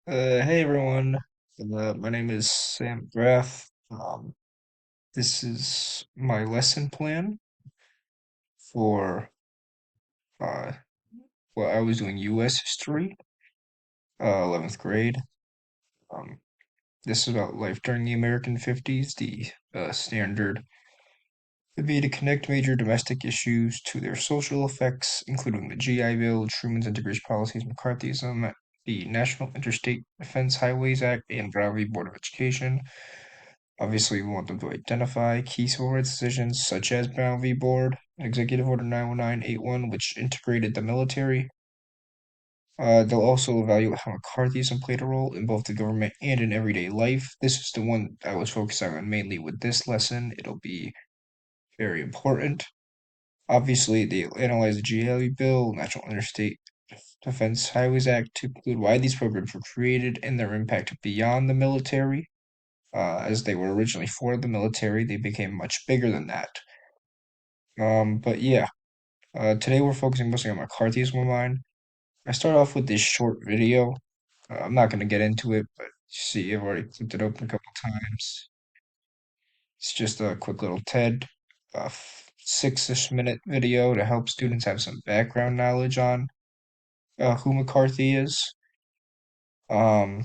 Hey everyone, my name is Sam Graff. This is my lesson plan for uh, I was doing U.S. history, 11th grade. Um, this is about life during the American 50s. The standard would be to connect major domestic issues to their social effects, including the GI Bill, Truman's integration policies, McCarthyism, the National Interstate Defense Highways Act, and Brown v. Board of Education. Obviously, we want them to identify key civil rights decisions such as Brown v. Board, Executive Order 91981, which integrated the military. They'll also evaluate how McCarthyism played a role in both the government and in everyday life. This is the one I was focusing on mainly with this lesson. It'll be very important. Obviously, they analyze the GLE Bill, National Interstate Defense Highways Act to conclude why these programs were created and their impact beyond the military. As they were originally for the military, they became much bigger than that. But yeah, today we're focusing mostly on McCarthyism of mine. I start off with this short video. I'm not going to get into it, but see, I've already clicked it open a couple times. It's just a quick little TED, 6-ish minute video to help students have some background knowledge on who McCarthy is. Um,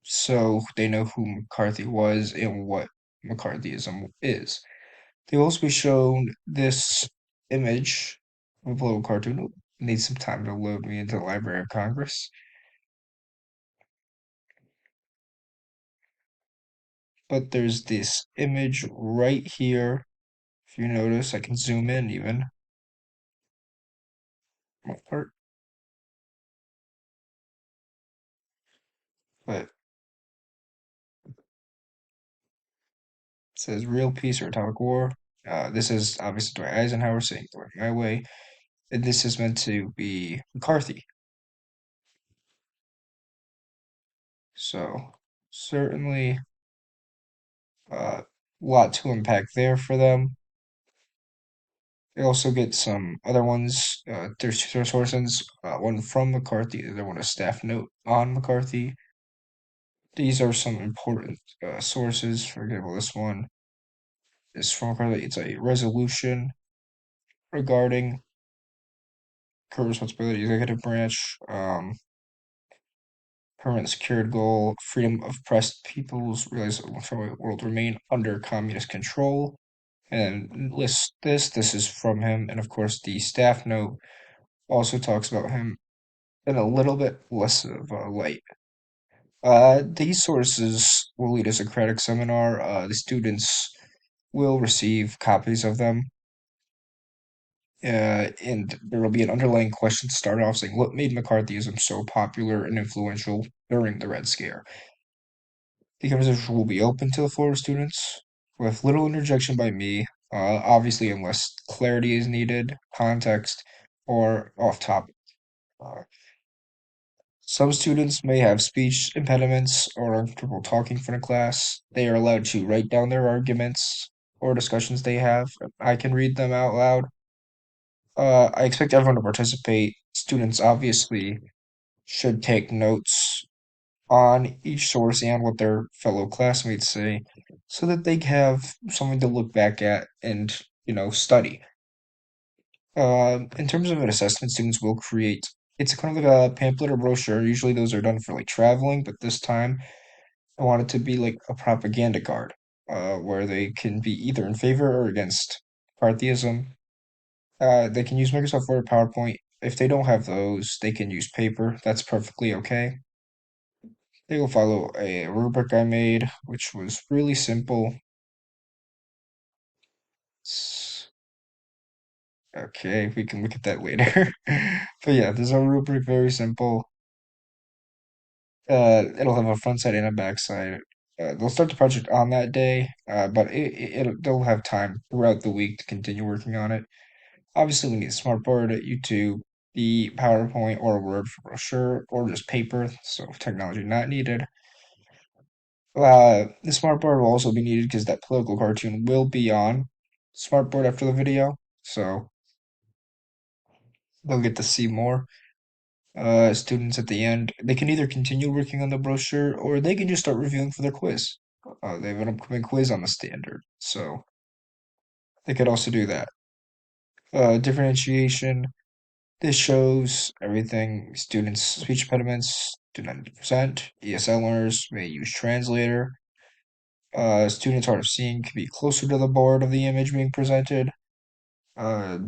so they know who McCarthy was and what McCarthyism is. They've also be shown this image of a little cartoon. It needs some time to load me into the Library of Congress. But there's this image right here. If you notice, I can zoom in even. But it says real peace or atomic war. This is obviously Dwight Eisenhower saying the my way. And this is meant to be McCarthy. So certainly a lot to unpack there for them. They also get some other ones. There's two sources, one from McCarthy, the other one a staff note on McCarthy. These are some important sources. For example, this one is from McCarthy. It's a resolution regarding core responsibility, executive branch, permanent secured goal, freedom of oppressed peoples, realize the world remain under communist control. And list this. This is from him, and of course, the staff note also talks about him in a little bit less of a light. These sources will lead a Socratic seminar. The students will receive copies of them, and there will be an underlying question to start off saying, what made McCarthyism so popular and influential during the Red Scare? The conversation will be open to the floor of students, with little interjection by me, obviously, unless clarity is needed, context, or off topic. Uh, Some students may have speech impediments or are uncomfortable talking in front of class. They are allowed to write down their arguments or discussions they have. I can read them out loud. I expect everyone to participate. Students obviously should take notes on each source and what their fellow classmates say so that they have something to look back at and, study. In terms of an assessment, students will create it's kind of like a pamphlet or brochure. Usually those are done for like traveling, but this time I want it to be like a propaganda card, where they can be either in favor or against McCarthyism. They can use Microsoft Word, PowerPoint. If they don't have those, they can use paper. That's perfectly okay. They will follow a rubric I made, which was really simple. S- Okay, we can look at that later. But yeah, there's a rubric, very simple. It'll have a front side and a back side. They'll start the project on that day, but they'll have time throughout the week to continue working on it. Obviously, we need a smartboard, YouTube, the PowerPoint, or a Word for brochure, or just paper, so technology not needed. The smartboard will also be needed because that political cartoon will be on smartboard after the video, so they'll get to see more. Students at the end, they can either continue working on the brochure or they can just start reviewing for their quiz. They have an upcoming quiz on the standard, so they could also do that. Differentiation. This shows everything. Students' speech impediments do not need to present. ESL learners may use translator. Students hard of seeing can be closer to the board of the image being presented. Uh,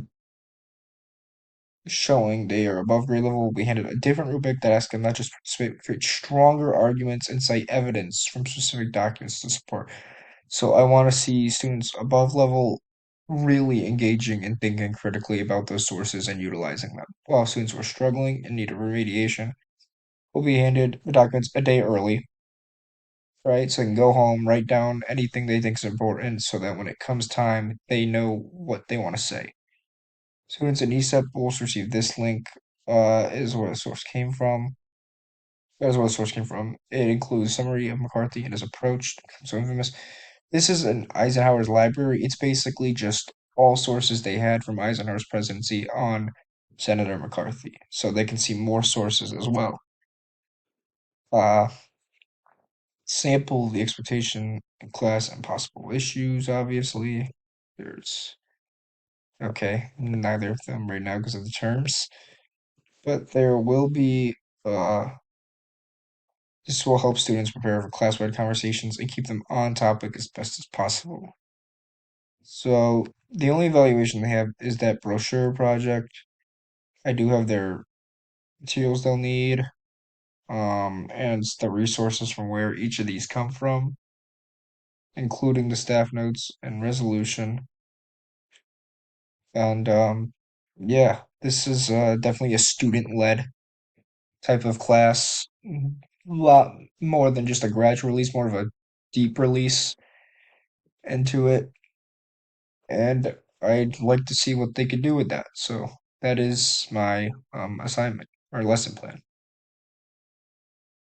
Showing they are above grade level will be handed a different rubric that asks them not just participate, but create stronger arguments and cite evidence from specific documents to support. So I want to see students above level really engaging and thinking critically about those sources and utilizing them, while students who are struggling and need a remediation will be handed the documents a day early, right? So they can go home, write down anything they think is important, so that when it comes time, they know what they want to say. Students in ESEP will also receive this link, is where the source came from. That is where the source came from. It includes a summary of McCarthy and his approach. So infamous. This is an Eisenhower's library. It's basically just all sources they had from Eisenhower's presidency on Senator McCarthy. So they can see more sources as well. Uh, Sample the expectation in class and possible issues, obviously. There's, okay, neither of them right now because of the terms. But there will be, this will help students prepare for class-wide conversations and keep them on topic as best as possible. So the only evaluation they have is that brochure project. I do have their materials they'll need, and the resources from where each of these come from, including the staff notes and resolution. And yeah, this is definitely a student-led type of class. A lot more than just a graduate release, more of a deep release into it. And I'd like to see what they could do with that. So that is my assignment or lesson plan.